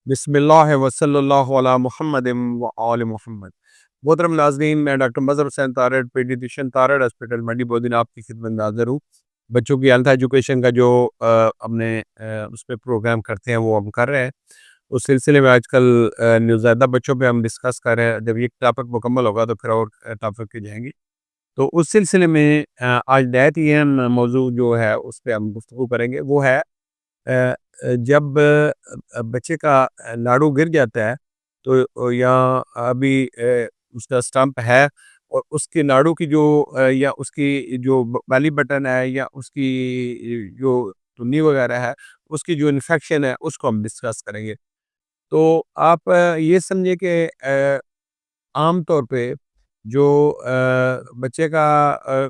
बिस्मिल्लाह वसल्लल्लाहु अला मुहम्मदिम व आल मुहम्मद। मोहतरम नाज़रीन, मैं doctor Mazhar Hussain Tarar, paediatrician, Tarar hospital Mandi Bahauddin आपकी खिदमत में हाज़िर हूँ। बच्चों की हेल्थ एजुकेशन का जो अपने उस पे प्रोग्राम करते हैं वो हम कर रहे हैं। उस सिलसिले में आजकल नवज़ायदा बच्चों पे हम डिस्कस कर रहे हैं। जब ये टॉपिक मुकम्मल होगा तो फिर और टॉपिक पे जाएँगे। तो उस सिलसिले में आज नहायत ही अहम मौज़ू जो है उस पे हम गुफ्तगू करेंगे, वो है जब बच्चे का नाड़ू गिर जाता है तो या अभी उसका स्टंप है और उसके नाड़ू की जो या उसकी जो बेली बटन है या उसकी जो टुन्नी वगैरह है, उसकी जो इन्फेक्शन है उसको हम डिस्कस करेंगे। तो आप ये समझिए कि आम तौर पे जो बच्चे का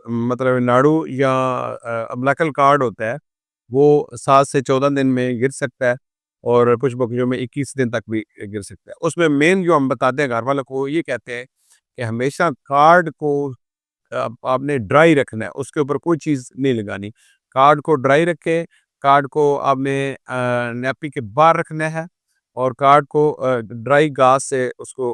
मतलब नाड़ू या अम्बिलिकल कार्ड होता है, वो 7 से 14 दिन में गिर सकता है और कुछ बकरियों में 21 दिन तक भी गिर सकता है। उसमें मेन जो हम बताते हैं घर वालों को, ये कहते हैं कि हमेशा कार्ड को आपने ड्राई रखना है, उसके ऊपर कोई चीज़ नहीं लगानी। कार्ड को ड्राई रखें, कार्ड को आपने नैपी के बाहर रखना है और कार्ड को ड्राई गाज से उसको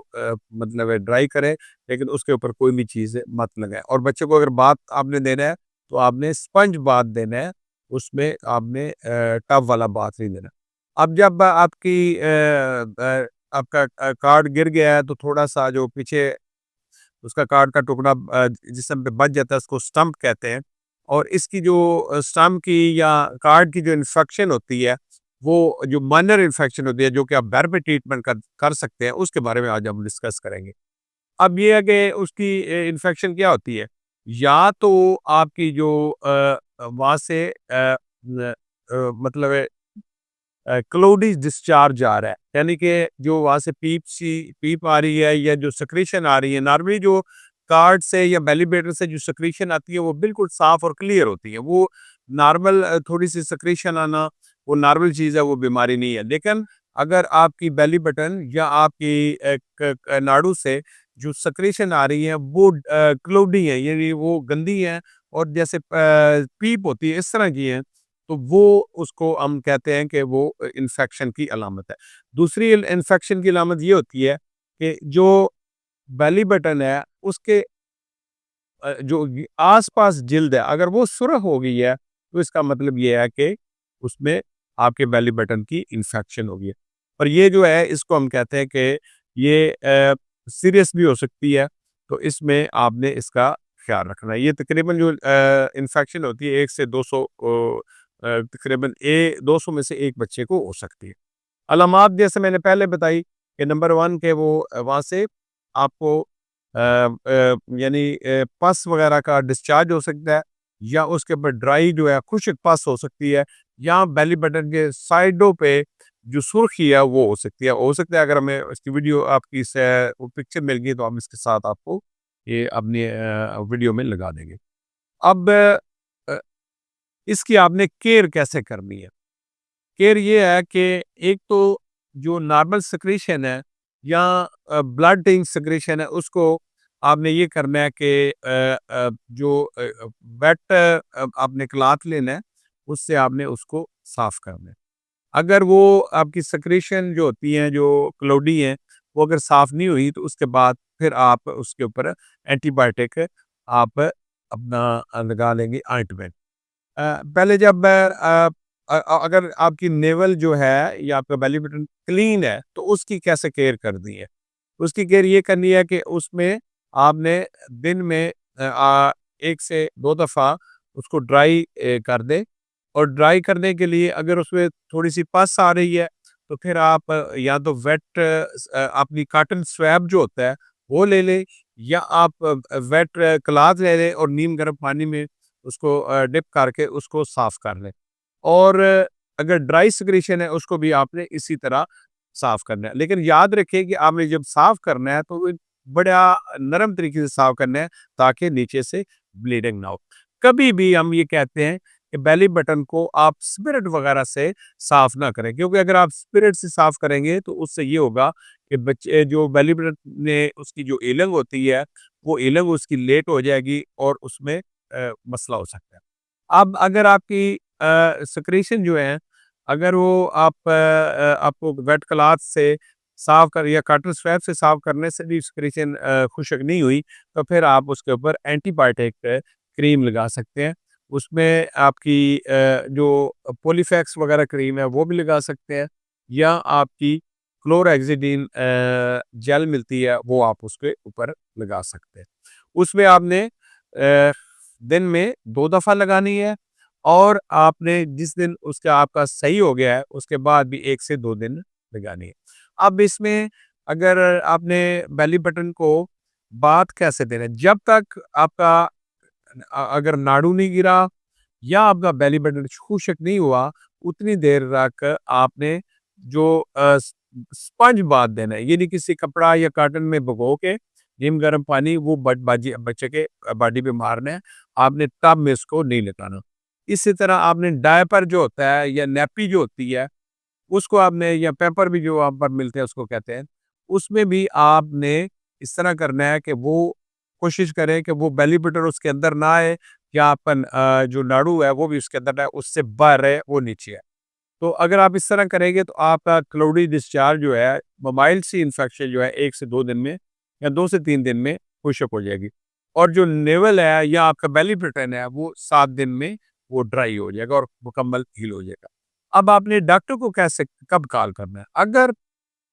मतलब ड्राई करें, लेकिन उसके ऊपर कोई भी चीज़ मत लगाएँ। और बच्चे को अगर बाथ आपने देना है, तो आपने स्पंज बाथ देना है, उसमें आपने टब वाला बाथ नहीं देना। अब जब आपका कार्ड गिर गया है, तो थोड़ा-सा जो पीछे उसका कार्ड का टुकड़ा जिस्म पे बच जाता है, उसको स्टंप कहते हैं। और इसकी जो स्टंप की या कार्ड की जो इन्फेक्शन होती है, वो जो माइनर इन्फेक्शन होती है, जो कि आप घर पे ट्रीटमेंट कर कर सकते हैं, उसके बारे में आज हम डिस्कस करेंगे। अब ये है कि उसकी इन्फेक्शन क्या होती है? या तो आपकी जो वहाँ से मतलब क्लोडिस डिस्चार्ज आ रहा है, यानी कि जो वहाँ से पीप आ रही है या जो सेक्रेशन आ रही है। नॉर्मली जो कार्ड से या बेली बटन से जो सेक्रेशन आती है वो बिल्कुल साफ और क्लियर होती है। वो नॉर्मल थोड़ी सी सेक्रेशन आना वो नॉर्मल चीज़ है, वो बीमारी नहीं है। लेकिन अगर आपकी बेली बटन या आपकी नाड़ू से जो सेक्रेशन आ रही है वो क्लोडी है, यानी वो गंदी है और जैसे पीप होती है इस तरह की है, तो वो उसको हम कहते हैं कि वो इन्फेक्शन की अलामत है। दूसरी इन्फेक्शन की अलामत ये होती है कि जो बेली बटन है उसके जो आस-पास जिल्द है, अगर वो सुरख हो गई है, तो इसका मतलब ये है कि उसमें आपके बेली बटन की इन्फेक्शन हो गई है। और ये जो है इसको हम कहते हैं कि ये सीरियस भी हो सकती है, तो इसमें आपने इसका ख्याल रखना है। ये तकरीबन जो इन्फेक्शन होती है 1 से 200 तकरीबन 200 में से 1 बच्चे को हो सकती है। अलामात जैसे मैंने पहले बताई कि नंबर 1 के वो वहाँ से आपको यानी पस वगैरह का डिस्चार्ज हो सकता है या उसके ऊपर ड्राई जो है खुश्क पस हो सकती है या बेली बटन के साइडों पे जो सुर्खी है वो हो सकती है। हो सकता है अगर हमें इसकी वीडियो आपकी वो पिक्चर मिल गई तो हम इसके साथ आपको ये अपनी वीडियो में लगा देंगे। अब इसकी आपने केयर कैसे करनी है? केयर ये है कि एक तो जो नॉर्मल सेक्रेशन है या ब्लड टिंग सेक्रेशन है उसको आपने ये करना है कि जो वेट आपने क्लॉथ लेना है, उससे आपने उसको साफ करना है। अगर वो आपकी सेक्रेशन जो होती हैं, जो क्लौडी हैं, वो अगर साफ नहीं हुई तो उसके बाद फिर आप उसके ऊपर एंटीबायोटिक आप अपना लगा लेंगे ऑइंटमेंट। पहले जब अगर आपकी नेवल जो है या आपका बेली बटन क्लीन है, तो उसकी कैसे केयर करनी है? उसकी केयर ये करनी है कि उसमें आपने दिन में 1 से 2 दफ़ा उसको ड्राई कर दें और ड्राई करने के लिए अगर उसमें थोड़ी-सी पस आ रही है, तो फिर आप या तो वेट अपनी कॉटन स्वैब जो होता है, वो ले लें या आप वेट क्लॉथ ले लें और नीम गर्म पानी में उसको डिप करके उसको साफ कर लें। और अगर ड्राई सेक्रेशन है उसको भी आपने इसी तरह साफ करना है। लेकिन याद रखिए कि आपने जब साफ करना है तो वो बड़ा नरम तरीके से साफ करना है ताकि नीचे से ब्लीडिंग ना हो। कभी भी हम ये कहते हैं कि बेली बटन को आप स्पिरिट वगैरह से साफ ना करें, क्योंकि अगर आप स्पिरिट से साफ करेंगे तो उससे ये होगा कि बच्चे जो बेली बटन में उसकी जो ईलंग होती है, वो ईलंग उसकी लेट हो जाएगी और उसमें मसला हो सकता है। अब अगर आपकी सेक्रेशन जो है अगर वो आपको वेट क्लॉथ से साफ कर या कॉटन स्वैब से साफ करने से भी सिक्रीशन खुश्क नहीं हुई, तो फिर आप उसके ऊपर एंटीबायोटिक क्रीम लगा सकते हैं। उसमें आपकी जो पॉलीफैक्स वगैरह क्रीम है वो भी लगा सकते हैं, या आपकी क्लोरहेक्सिडिन जेल मिलती है वो आप उसके ऊपर लगा सकते हैं। उसमें आपने दिन में 2 दफ़ा लगानी है, और आपने जिस दिन उसका आपका सही हो गया है उसके बाद भी 1 से 2 दिन लगानी है। अब इसमें अगर आपने बेली बटन को बाथ कैसे देना है, जब तक आपका अगर नाड़ू नहीं गिरा या आपका बेली बटन खुश्क नहीं हुआ, उतनी देर तक आपने जो स्पंज बाथ देना है, ये नहीं किसी कपड़ा या कॉटन में भिगो के नीम गर्म पानी वो बच्चे के बॉडी पे मारना है, आपने तब में इसको नहीं लगाना। इसी तरह आपने डायपर जो होता है या नैपी जो होती है, उसको आपने, या पेपर भी जो आप पर मिलते हैं उसको कहते हैं, उसमें भी आपने इस तरह करना है कि वो कोशिश करें कि वो बेली बटन उसके अंदर ना आए, या अपन जो नाड़ू है वो भी उसके अंदर ना आए, उससे बाहर है वो नीचे है। तो अगर आप इस तरह करेंगे तो आपका क्लाउडी डिस्चार्ज जो है, माइल्ड सी इन्फेक्शन जो है 1 से 2 दिन में या 2 से 3 दिन में खुश्क हो जाएगी। और जो नेवल है या आपका बेली बटन है वो 7 दिन में वो ड्राई हो जाएगा और मुकम्मल हील हो जाएगा। अब आपने डॉक्टर को कैसे कब कॉल करना है? अगर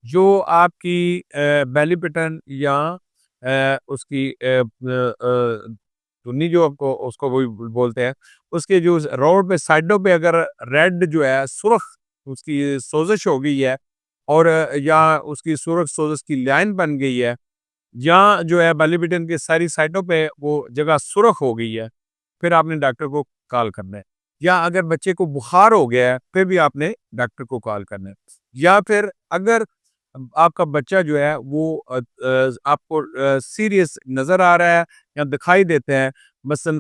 जो आपकी बेली बटन या उसकी धुन्नी जो आपको उसको वही बोलते हैं, उसके जो रोड पे साइडों पे अगर रेड जो है सुर्ख उसकी सोजिश हो गई है, और या उसकी सुर्ख सोजिश की लाइन बन गई है, या जो है बेली बटन की सारी साइडों पे वो जगह सुर्ख हो गई है, फिर आपने डॉक्टर को कॉल करना है। या अगर बच्चे को बुखार हो गया है, फिर भी आपने डॉक्टर को कॉल करना है। या फिर अगर आपका बच्चा जो है वो आपको सीरियस नज़र आ रहा है या दिखाई देते हैं, मसलन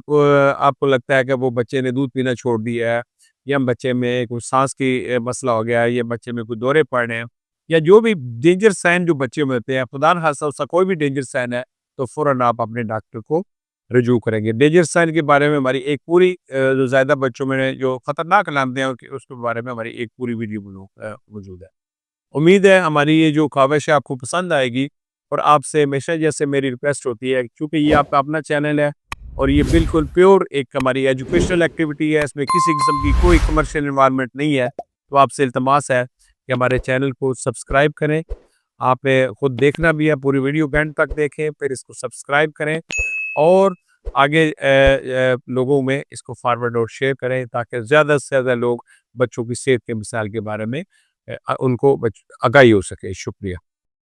आपको लगता है कि वो बच्चे ने दूध पीना छोड़ दिया है, या बच्चे में कुछ साँस की मसला हो गया है, या बच्चे में कुछ दौरे पड़ रहे हैं, या जो भी डेंजर साइन जो बच्चे में होते हैं, खुदा न खास्ता उसका कोई भी डेंजर साइन है, तो फ़ौरन आप अपने डॉक्टर को रुजू करेंगे। डेंजर साइन के बारे में हमारी एक पूरी जो ज़्यादा बच्चों में जो खतरनाक अलामतें हैं उसके बारे में हमारी एक पूरी वीडियो मौजूद है। उम्मीद है हमारी ये जो काविश है आपको पसंद आएगी, और आपसे हमेशा जैसे मेरी रिक्वेस्ट होती है, क्योंकि ये आपका अपना चैनल है और ये बिल्कुल प्योर एक हमारी एजुकेशनल एक्टिविटी है, इसमें किसी किस्म की कोई कमर्शियल इन्वायरमेंट नहीं है, तो आपसे इल्तमास है कि हमारे चैनल को सब्सक्राइब करें। आपने खुद देखना भी है, पूरी वीडियो को एंड तक देखें, फिर इसको सब्सक्राइब करें, और आगे लोगों में इसको फॉरवर्ड और शेयर करें, ताकि ज़्यादा से ज़्यादा लोग बच्चों की सेहत के मसाइल के बारे में उनको आगाही हो सके। शुक्रिया।